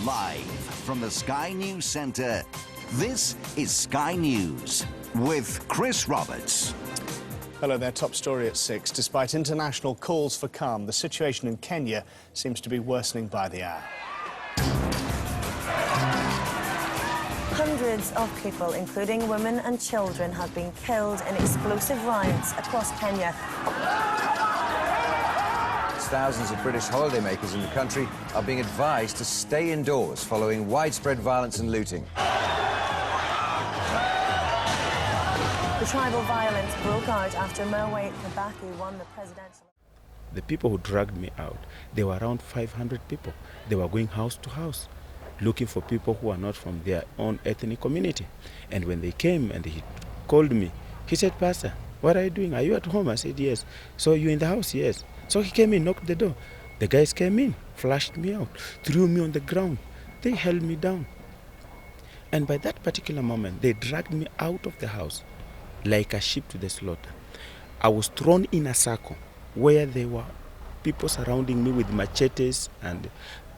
Live from the Sky News Centre, this is Sky News with Chris Roberts. Hello there, top story at 6. Despite international calls for calm, the situation in Kenya seems to be worsening by the hour. Hundreds of people, including women and children, have been killed in explosive riots across Kenya. Thousands of British holidaymakers in the country are being advised to stay indoors following widespread violence and looting. The tribal violence broke out after Mwai Kibaki won the presidential... The people who dragged me out, they were around 500 people. They were going house to house, looking for people who are not from their own ethnic community. And when they came and he called me, he said, "Pastor, what are you doing? Are you at home?" I said, "Yes." "So you in the house?" "Yes." So he came in, knocked the door. The guys came in, flashed me out, threw me on the ground. They held me down. And by that particular moment, they dragged me out of the house like a sheep to the slaughter. I was thrown in a circle where there were people surrounding me with machetes and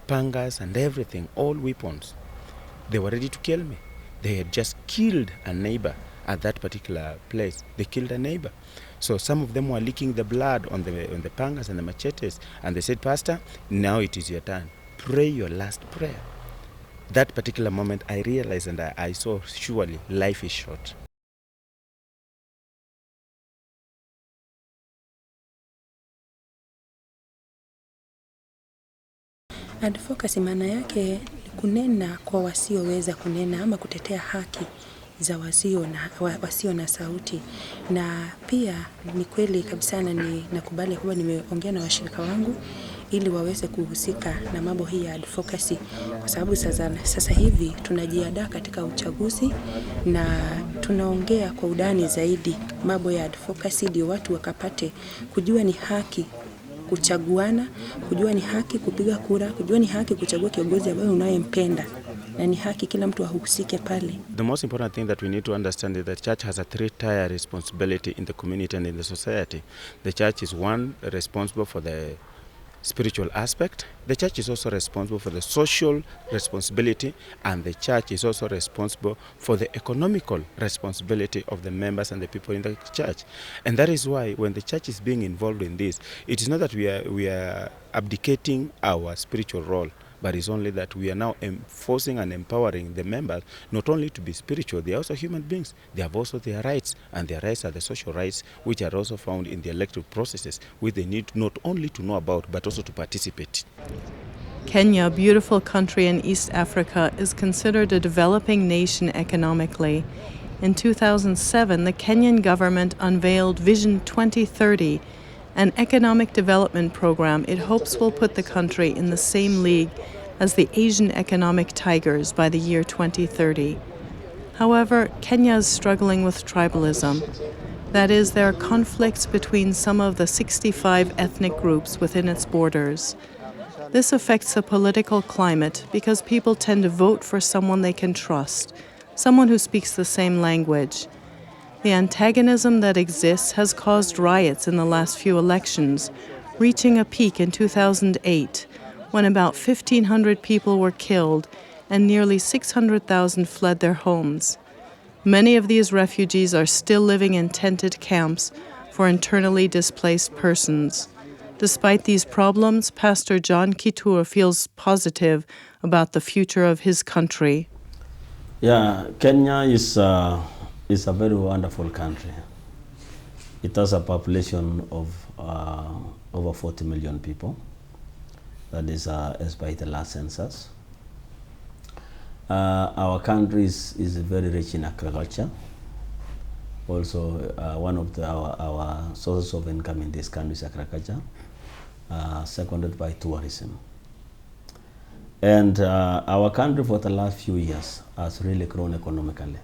pangas and everything, all weapons. They were ready to kill me. They had just killed a neighbor at that particular place. They killed a neighbor. So some of them were licking the blood on the pangas and the machetes. And they said, "Pastor, now it is your turn. Pray your last prayer." That particular moment, I realized and I saw surely life is short. Advocacy maana yake ni kunena kwa wasioweza kunena ama kutetea haki za wasio na sauti. Na pia ni kweli kabisa na nakubali kwamba nimeongea na washirika wangu ili waweze kuhusika na mambo hii ya advocacy, kwa sababu sasa hivi tunajiandaa katika uchaguzi na tunaongea kwa undani zaidi mambo ya advocacy ndio watu wakapate kujua ni haki kuchaguana, kujua ni haki kupiga kura, kujua ni haki kuchagua kiongozi ambaye unayempenda, na ni haki kila mtu ahusike pale. The most important thing that we need to understand is that the church has a three-tier responsibility in the community and in the society. The church is one, responsible for the spiritual aspect. The church is also responsible for the social responsibility, and the church is also responsible for the economical responsibility of the members and the people in the church. And that is why when the church is being involved in this, it is not that we are abdicating our spiritual role, but it's only that we are now enforcing and empowering the members not only to be spiritual, they are also human beings. They have also their rights, and their rights are the social rights, which are also found in the elective processes, which they need not only to know about, but also to participate. Kenya, a beautiful country in East Africa, is considered a developing nation economically. In 2007, the Kenyan government unveiled Vision 2030, an economic development program it hopes will put the country in the same league as the Asian economic tigers by the year 2030. However, Kenya is struggling with tribalism. That is, there are conflicts between some of the 65 ethnic groups within its borders. This affects the political climate because people tend to vote for someone they can trust, someone who speaks the same language. The antagonism that exists has caused riots in the last few elections, reaching a peak in 2008, when about 1,500 people were killed and nearly 600,000 fled their homes. Many of these refugees are still living in tented camps for internally displaced persons. Despite these problems, Pastor John Kitur feels positive about the future of his country. Yeah, Kenya is a very wonderful country. It has a population of over 40 million people. That is as by the last census. Our country is very rich in agriculture. Also, one of our sources of income in this country is agriculture, seconded by tourism. And our country for the last few years has really grown economically.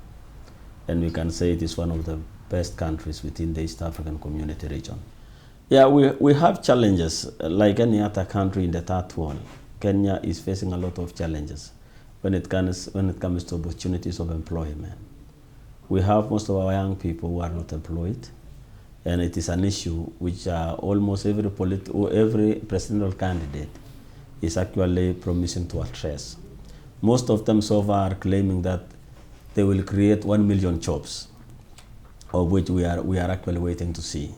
And we can say it is one of the best countries within the East African Community region. Yeah, we have challenges like any other country in the third world. Kenya is facing a lot of challenges when it comes to opportunities of employment. We have most of our young people who are not employed, and it is an issue which almost every presidential candidate is actually promising to address. Most of them so far are claiming that they will create 1 million jobs, of which we are actually waiting to see.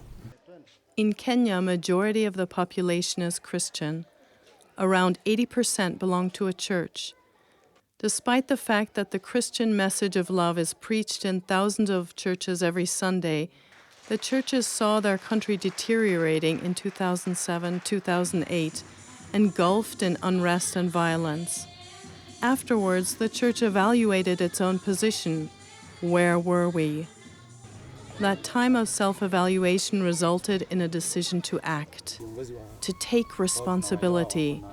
In Kenya, a majority of the population is Christian. Around 80% belong to a church. Despite the fact that the Christian message of love is preached in thousands of churches every Sunday, the churches saw their country deteriorating in 2007, 2008, engulfed in unrest and violence. Afterwards, the church evaluated its own position. Where were we? That time of self-evaluation resulted in a decision to act, to take responsibility,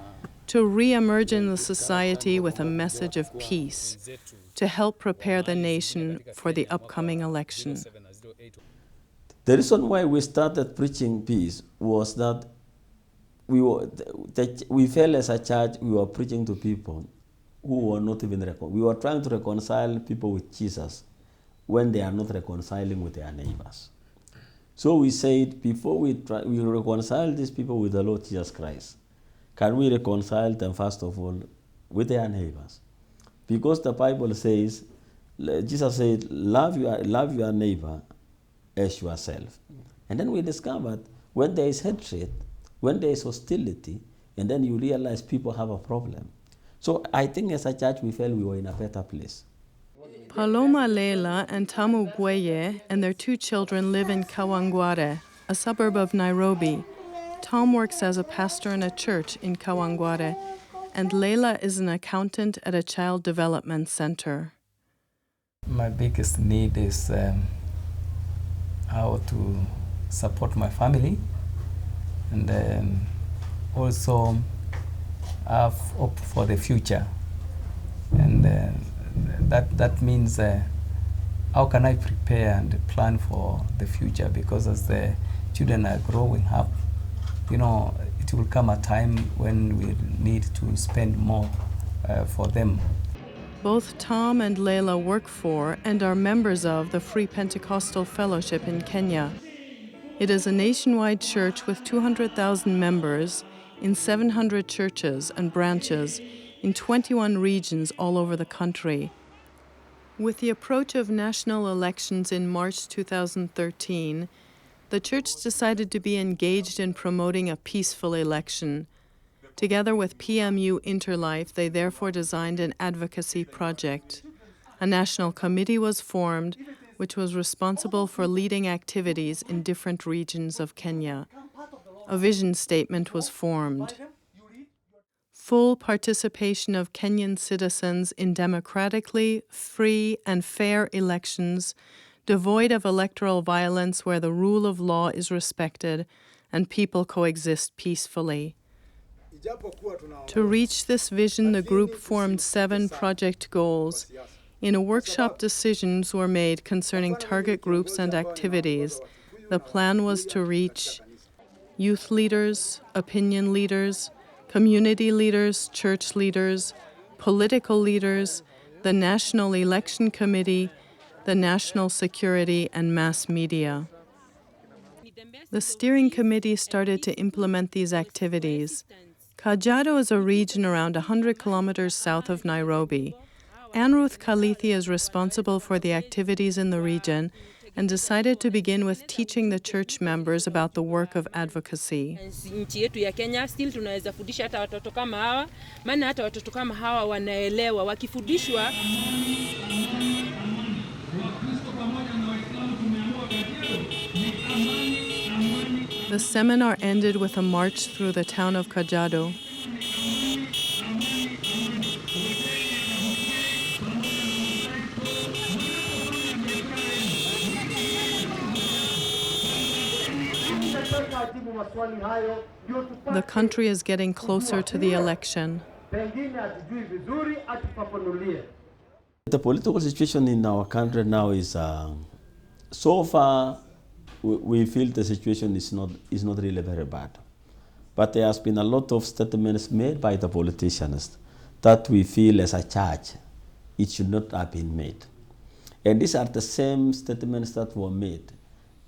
to re-emerge in the society with a message of peace, to help prepare the nation for the upcoming election. The reason why we started preaching peace was that we felt as a church we were preaching to people who were not even we were trying to reconcile people with Jesus when they are not reconciling with their neighbors. So we said, before we reconcile these people with the Lord Jesus Christ, can we reconcile them first of all with their neighbors? Because the Bible says, Jesus said, love your neighbor as yourself. And then we discovered when there is hatred, when there is hostility, and then you realize people have a problem. So I think as a church we felt we were in a better place. Paloma Leila and Tamu Gweye and their 2 children live in Kawangware, a suburb of Nairobi. Tom works as a pastor in a church in Kawangware, and Leila is an accountant at a child development center. My biggest need is how to support my family, and also have hope for the future. And that means how can I prepare and plan for the future? Because as the children are growing up, you know, it will come a time when we need to spend more for them. Both Tom and Leila work for and are members of the Free Pentecostal Fellowship in Kenya. It is a nationwide church with 200,000 members in 700 churches and branches in 21 regions all over the country. With the approach of national elections in March 2013, the church decided to be engaged in promoting a peaceful election. Together with PMU Interlife, they therefore designed an advocacy project. A national committee was formed, which was responsible for leading activities in different regions of Kenya. A vision statement was formed. Full participation of Kenyan citizens in democratically free and fair elections, devoid of electoral violence where the rule of law is respected and people coexist peacefully. To reach this vision, the group formed 7 project goals. In a workshop, decisions were made concerning target groups and activities. The plan was to reach youth leaders, opinion leaders, community leaders, church leaders, political leaders, the National Election Committee, the National Security and mass media. The steering committee started to implement these activities. Kajiado is a region around 100 kilometers south of Nairobi. Anruth Kalithi is responsible for the activities in the region and decided to begin with teaching the church members about the work of advocacy. Nchi yetu ya Kenya still tunaweza fundisha hata watoto kama hawa, maana hata watoto kama hawa wanaelewa wakifundishwa. The seminar ended with a march through the town of Kajiado. The country is getting closer to the election. The political situation in our country now is, so far, we feel the situation is not really very bad. But there has been a lot of statements made by the politicians that we feel as a church it should not have been made. And these are the same statements that were made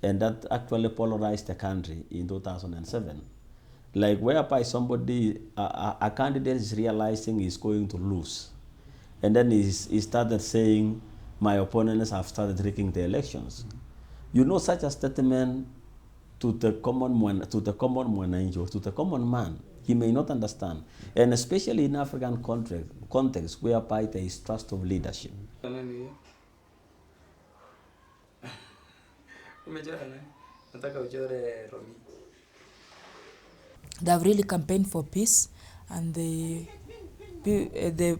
and that actually polarized the country in 2007. Like whereby somebody, a candidate is realizing he's going to lose. And then he started saying, my opponents have started rigging the elections. You know, such a statement to the common mwananchi, or to the common man, he may not understand. And especially in African context whereby there is trust of leadership. They have really campaigned for peace, and the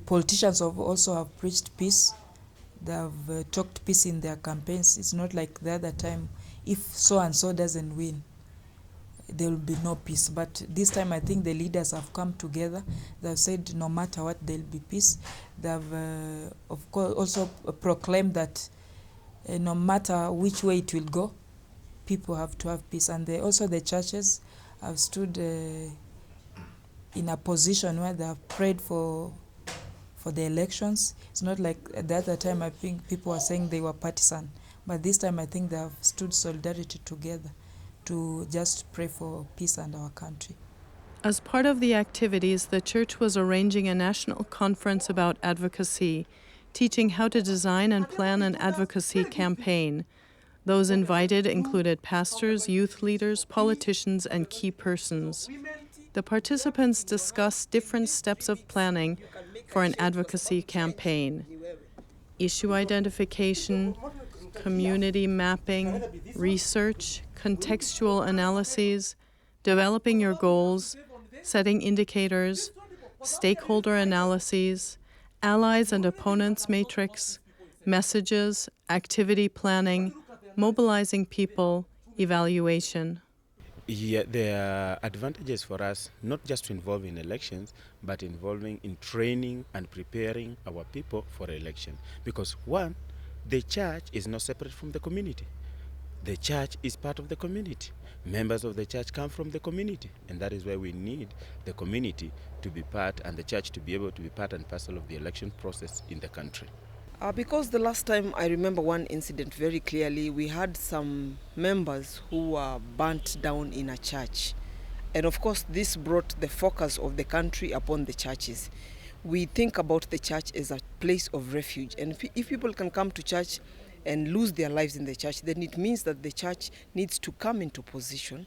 politicians also have preached peace. They have talked peace in their campaigns. It's not like the other time, if so and so doesn't win, there will be no peace. But this time I think the leaders have come together. They've said no matter what, there'll be peace. They've of course also proclaimed that no matter which way it will go, people have to have peace. And also the churches have stood in a position where they have prayed for the elections. It's not like at the other time I think people were saying they were partisan, but this time I think they have stood solidarity together to just pray for peace in our country. As part of the activities, the church was arranging a national conference about advocacy, teaching how to design and plan an advocacy campaign. Those invited included pastors, youth leaders, politicians, and key persons. The participants discussed different steps of planning for an advocacy campaign: issue identification, community mapping, research, contextual analyses, developing your goals, setting indicators, stakeholder analyses, allies and opponents matrix, messages, activity planning, mobilizing people, evaluation. Yeah, there are advantages for us, not just to involve in elections, but involving in training and preparing our people for election. Because one, the church is not separate from the community. The church is part of the community. Members of the church come from the community, and that is why we need the community to be part and the church to be able to be part and parcel of the election process in the country. Because the last time I remember one incident very clearly, we had some members who were burnt down in a church. And of course, this brought the focus of the country upon the churches. We think about the church as a place of refuge. And if people can come to church and lose their lives in the church, then it means that the church needs to come into position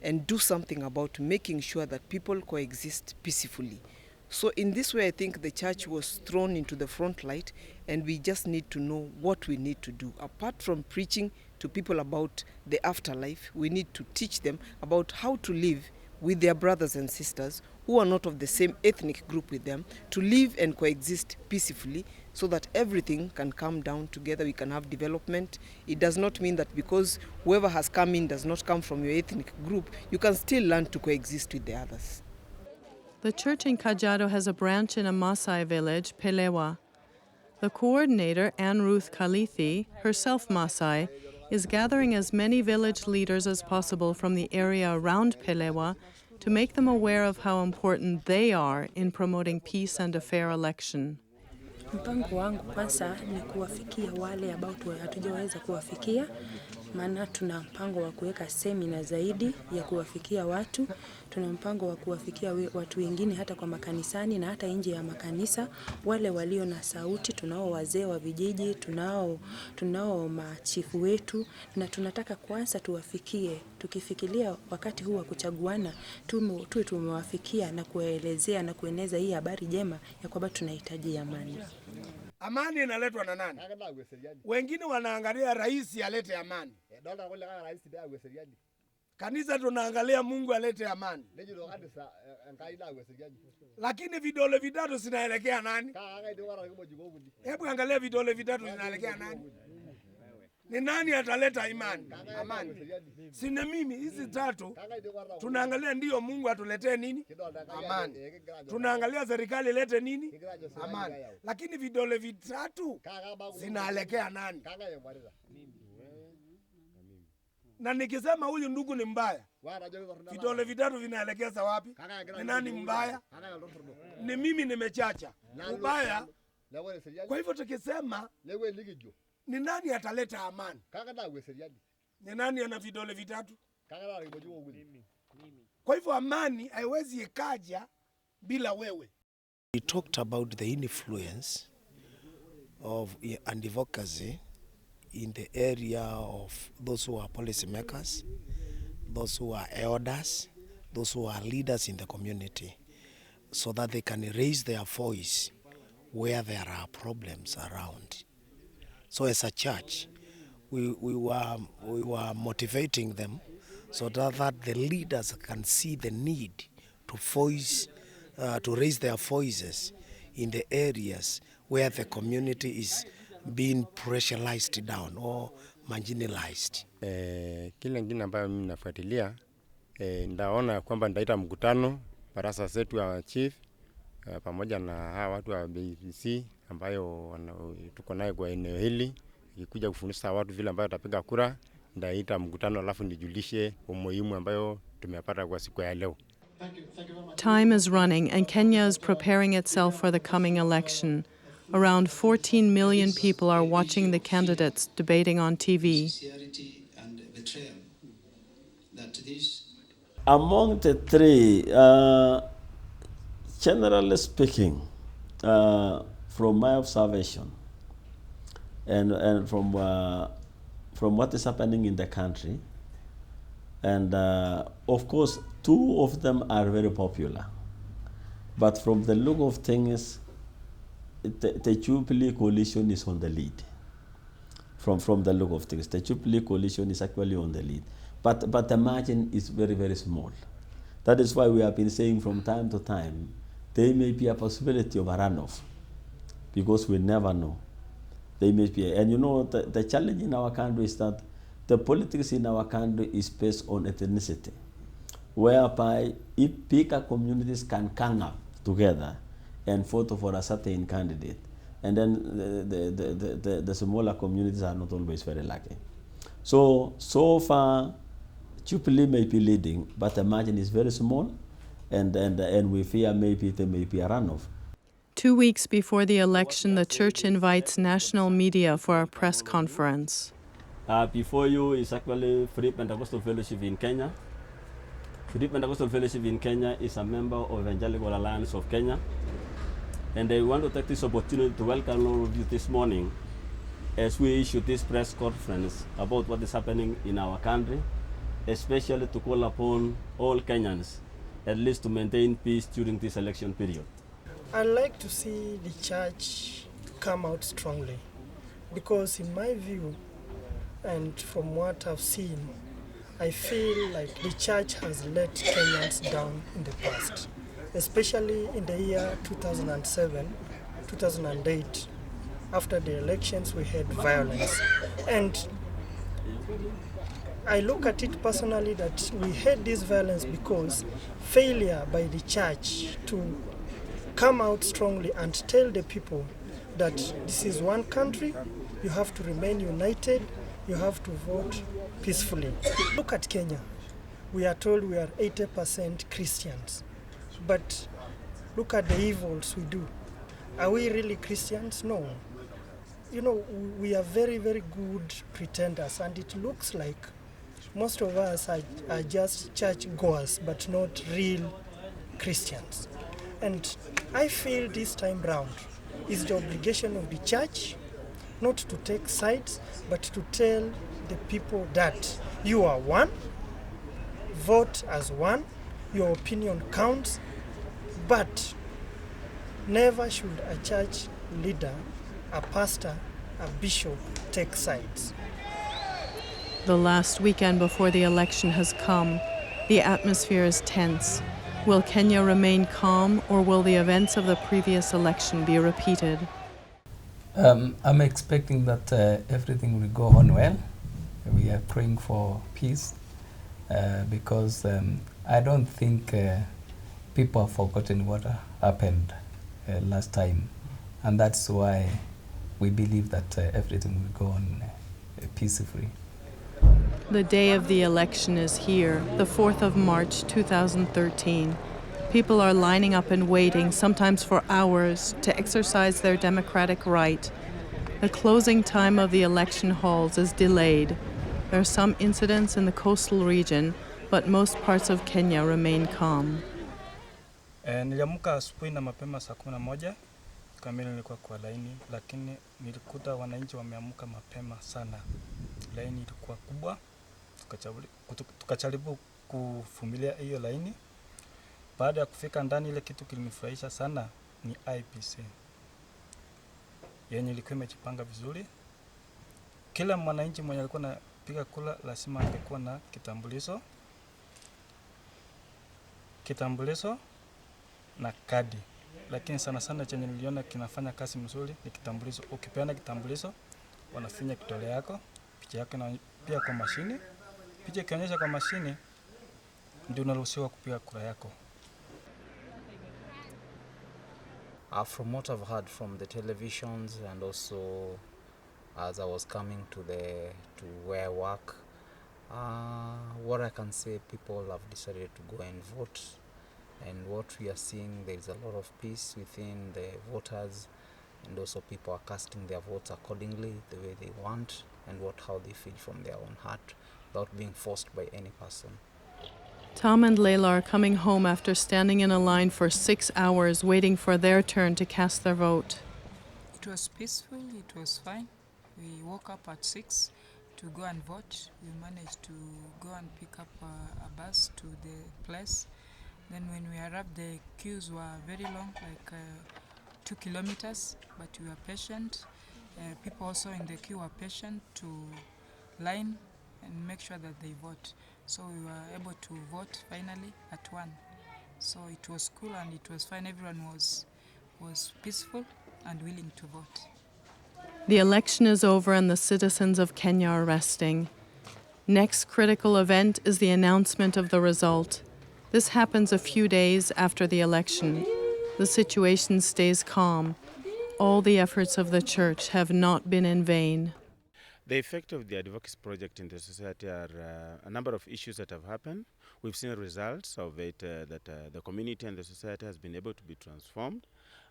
and do something about making sure that people coexist peacefully. So in this way, I think the church was thrown into the front light, and we just need to know what we need to do. Apart from preaching to people about the afterlife, we need to teach them about how to live with their brothers and sisters who are not of the same ethnic group with them, to live and coexist peacefully so that everything can come down together, we can have development. It does not mean that because whoever has come in does not come from your ethnic group, you can still learn to coexist with the others. The church in Kajiado has a branch in a Maasai village, Pelewa. The coordinator, Anne Ruth Kalithi, herself Maasai, is gathering as many village leaders as possible from the area around Pelewa to make them aware of how important they are in promoting peace and a fair election. Mpango wangu kwanza ni kuwafikia wale ambao hatujaweza kuwafikia, maana tuna mpango wa kuweka semina zaidi ya kuwafikia watu. Tuna mpango wa kuwafikia watu wengine hata kwa makanisani na hata nje ya makanisa, wale walio na sauti. Tunao wazee wa vijiji, tunao machifu wetu, na tunataka kwanza tuwafikie. Tukifikiria wakati huu wa kuchaguana, tuwe tumewafikia na kuelezea na kueneza hii habari njema ya kwamba tunahitaji amani. Amani inaletwa na nani? Wengine wanaangalia rais alete amani. Kanisa tunaangalia Mungu alete amani. Lakini vidole vitatu zinaelekea nani? Hebu angalia vidole vitatu zinaelekea nani? Ni nani ataleta imani? Amani. Sina mimi, hizi tatu tunaangalia ndio Mungu atuletee nini? Amani. Tunaangalia serikali ilete nini? Amani. Lakini vidole vitatu zinaelekea nani? Na nikisema huyu ndugu ni mbaya, vidole vitatu vinaelekeza wapi? Ni nani mbaya? Ni mimi nimechacha ubaya. Kwa hivyo tukisema ni nani ataleta amani? Ni nani ana vidole vitatu? Kwa hivyo amani haiwezi ikaja bila wewe. We talked about the influence and advocacy in the area of those who are policymakers, those who are elders, those who are leaders in the community, so that they can raise their voice where there are problems around. So as a church, we were motivating them so that the leaders can see the need to raise their voices in the areas where the community is being pressurized down or marginalized. Kile ngine ambayo mimi nafuatilia, ndaona kwamba ndaita mkutano barasa zetu wa chief pamoja na hawa watu wa BBC ambayo tuko nayo kwa eneo hili, ikikuja kufundisha watu vile ambayo tapiga kura, ndaita mkutano alafu nijulishe umuhimu ambayo tumepata kwa siku ya leo. Time is running and Kenya is preparing itself for the coming election. Around 14 million people are watching the candidates debating on TV. Among the three, generally speaking, from my observation and from what is happening in the country, and of course, two of them are very popular. But from the look of things, the Jubilee coalition is on the lead. From the look of things, the Jubilee coalition is actually on the lead. But the margin is very, very small. That is why we have been saying from time to time, there may be a possibility of a runoff, because we never know. They may be, and you know, the challenge in our country is that the politics in our country is based on ethnicity, whereby if bigger communities can come up together and vote for a certain candidate, and then the smaller communities are not always very lucky. So far, Jubilee may be leading, but the margin is very small, and we fear maybe there may be a runoff. 2 weeks before the election, the church invites national media for a press conference. Before you is actually Free Pentecostal Fellowship in Kenya. Free Pentecostal Fellowship in Kenya is a member of Evangelical Alliance of Kenya. And I want to take this opportunity to welcome all of you this morning as we issue this press conference about what is happening in our country, especially to call upon all Kenyans at least to maintain peace during this election period. I'd like to see the church come out strongly, because in my view, and from what I've seen, I feel like the church has let Kenyans down in the past, especially in the year 2007, 2008. After the elections, we had violence. And I look at it personally that we had this violence because failure by the church to come out strongly and tell the people that this is one country, you have to remain united, you have to vote peacefully. Look at Kenya. We are told we are 80% Christians, but look at the evils we do. Are we really Christians? No. You know, we are very, very good pretenders, and it looks like most of us are just church goers, but not real Christians. And I feel this time round is the obligation of the church not to take sides, but to tell the people that you are one, vote as one, your opinion counts, but never should a church leader, a pastor, a bishop take sides. The last weekend before the election has come. The atmosphere is tense. Will Kenya remain calm, or will the events of the previous election be repeated? I'm expecting that everything will go on well. We are praying for peace because I don't think people have forgotten what happened last time, and that's why we believe that everything will go on peacefully. The day of the election is here, the 4th of March 2013. People are lining up and waiting, sometimes for hours, to exercise their democratic right. The closing time of the election halls is delayed. There are some incidents in the coastal region, but most parts of Kenya remain calm. Niliamka asubuhi na mapema saa 11 kamili nilikuwa kwa laini, lakini nilikuta wananchi wameamka mapema sana. Laini ilikuwa kubwa, tukajaribu kuvumilia hiyo laini. Baada ya kufika ndani, ile kitu kilinifurahisha sana ni IPC yenye ilikuwa imejipanga vizuri. Kila mwananchi mwenye alikuwa anapiga kura lazima angekuwa na kitambulisho na kadi, lakini sana sana chenye niliona kinafanya kazi mzuri ni kitambulisho. Ukipeana kitambulisho, wanafinya kidole yako, picha yako na pia kwa mashini. Picha ikionyesha kwa mashini, ndio unaruhusiwa kupiga kura yako. From what I've heard from the televisions and also as I was coming to where I work, what I can say, people have decided to go and vote, and what we are seeing, there is a lot of peace within the voters, and also people are casting their votes accordingly, the way they want and how they feel from their own heart, without being forced by any person. Tom and Layla are coming home after standing in a line for 6 hours waiting for their turn to cast their vote. It was peaceful, it was fine. We woke up at 6 to go and vote. We managed to go and pick up a bus to the place. Then when we arrived, the queues were very long, like 2 kilometers, but we were patient. People also in the queue were patient to line and make sure that they vote. So we were able to vote finally at 1. So it was cool and it was fine. Everyone was peaceful and willing to vote. The election is over and the citizens of Kenya are resting. Next critical event is the announcement of the result. This happens a few days after the election. The situation stays calm. All the efforts of the church have not been in vain. The effect of the Advocacy Project in the society are a number of issues that have happened. We've seen results of it, that the community and the society has been able to be transformed.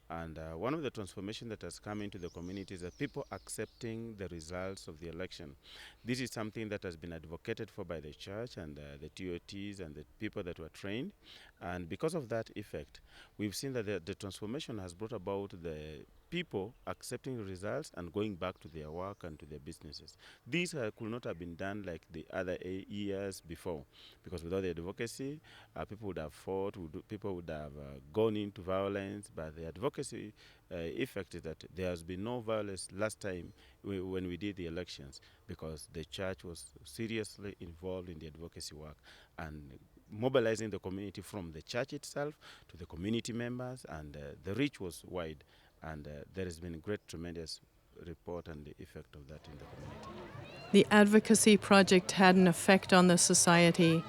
And one of the transformations that has come into the community is that people accepting the results of the election. This is something that has been advocated for by the church and the TOTs and the people that were trained. And because of that effect, we've seen that the transformation has brought about the people accepting results and going back to their work and to their businesses. These could not have been done like the other years before, because without the advocacy, people would have fought, people would have gone into violence. But the advocacy effect is that there has been no violence last time when we did the elections, because the church was seriously involved in the advocacy work and mobilizing the community from the church itself to the community members, and the reach was wide. And there has been a great, tremendous report and the effect of that in the community. The Advocacy Project had an effect on the society.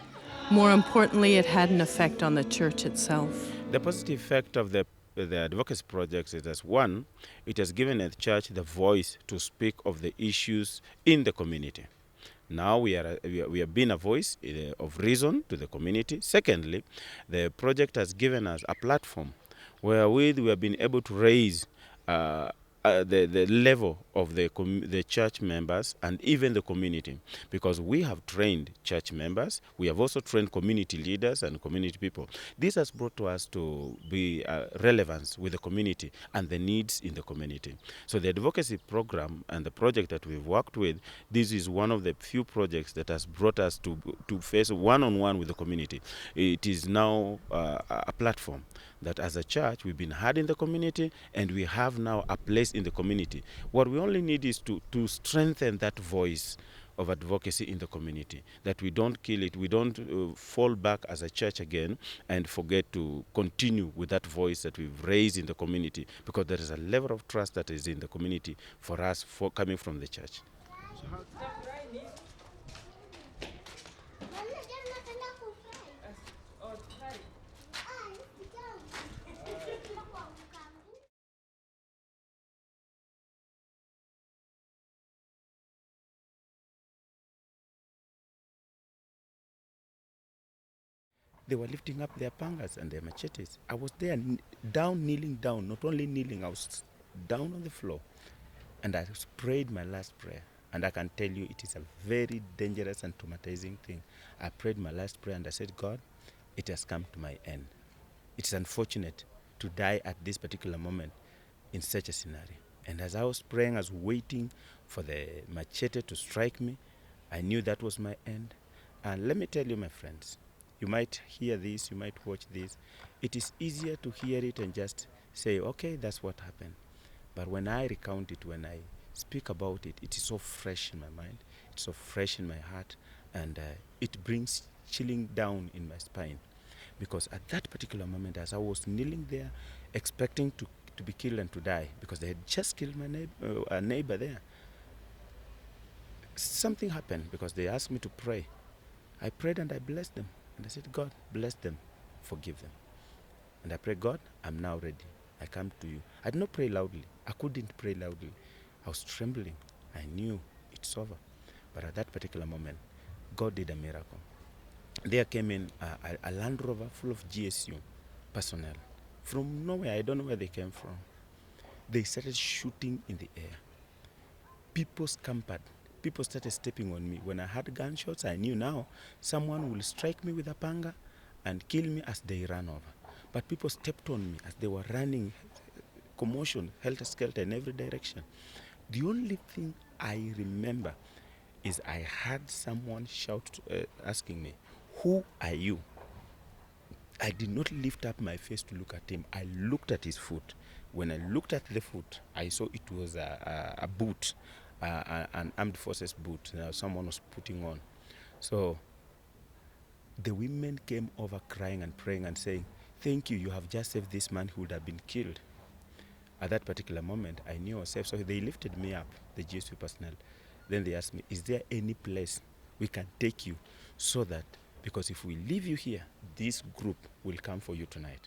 More importantly, it had an effect on the church itself. The positive effect of the Advocacy Project is that, one, it has given the church the voice to speak of the issues in the community. Now we have been a voice of reason to the community. Secondly, the project has given us a platform wherewith we have been able to raise the level of the church members and even the community, because we have trained church members, we have also trained community leaders and community people. This has brought to us to be relevance with the community and the needs in the community. So the advocacy program and the project that we've worked with, this is one of the few projects that has brought us to face one-on-one with the community. It is now a platform that as a church we've been heard in the community, and we have now a place in the community. What we only need is to strengthen that voice of advocacy in the community, that we don't kill it, we don't fall back as a church again and forget to continue with that voice that we've raised in the community, because there is a level of trust that is in the community for us coming from the church. They were lifting up their pangas and their machetes. I was there kneeling down, not only kneeling, I was down on the floor. And I prayed my last prayer. And I can tell you it is a very dangerous and traumatizing thing. I prayed my last prayer and I said, God, it has come to my end. It is unfortunate to die at this particular moment. in such a scenario. And as I was praying, I was waiting for the machete to strike me. I knew that was my end. And let me tell you, my friends, you might hear this, you might watch this. It is easier to hear it and just say, okay, that's what happened. But when I recount it, when I speak about it, it is so fresh in my mind, it's so fresh in my heart, and it brings chilling down in my spine. Because at that particular moment, as I was kneeling there, expecting to be killed and to die, because they had just killed my neighbor there, something happened because they asked me to pray. I prayed and I blessed them. And I said, God, bless them, forgive them. And I prayed, God, I'm now ready. I come to you. I did not pray loudly. I couldn't pray loudly. I was trembling. I knew it's over. But at that particular moment, God did a miracle. There came in a Land Rover full of GSU personnel. From nowhere, I don't know where they came from. They started shooting in the air. People scampered. People started stepping on me. When I heard gunshots, I knew now someone will strike me with a panga and kill me as they ran over. But people stepped on me as they were running, commotion, helter-skelter in every direction. The only thing I remember is I heard someone shout, asking me, who are you? I did not lift up my face to look at him. I looked at his foot. When I looked at the foot, I saw it was a boot, an armed forces boot someone was putting on. So the women came over crying and praying and saying, thank you, you have just saved this man who would have been killed. At that particular moment, I knew I was safe. So they lifted me up, the GSU personnel. Then they asked me, is there any place we can take you so that, because if we leave you here, this group will come for you tonight.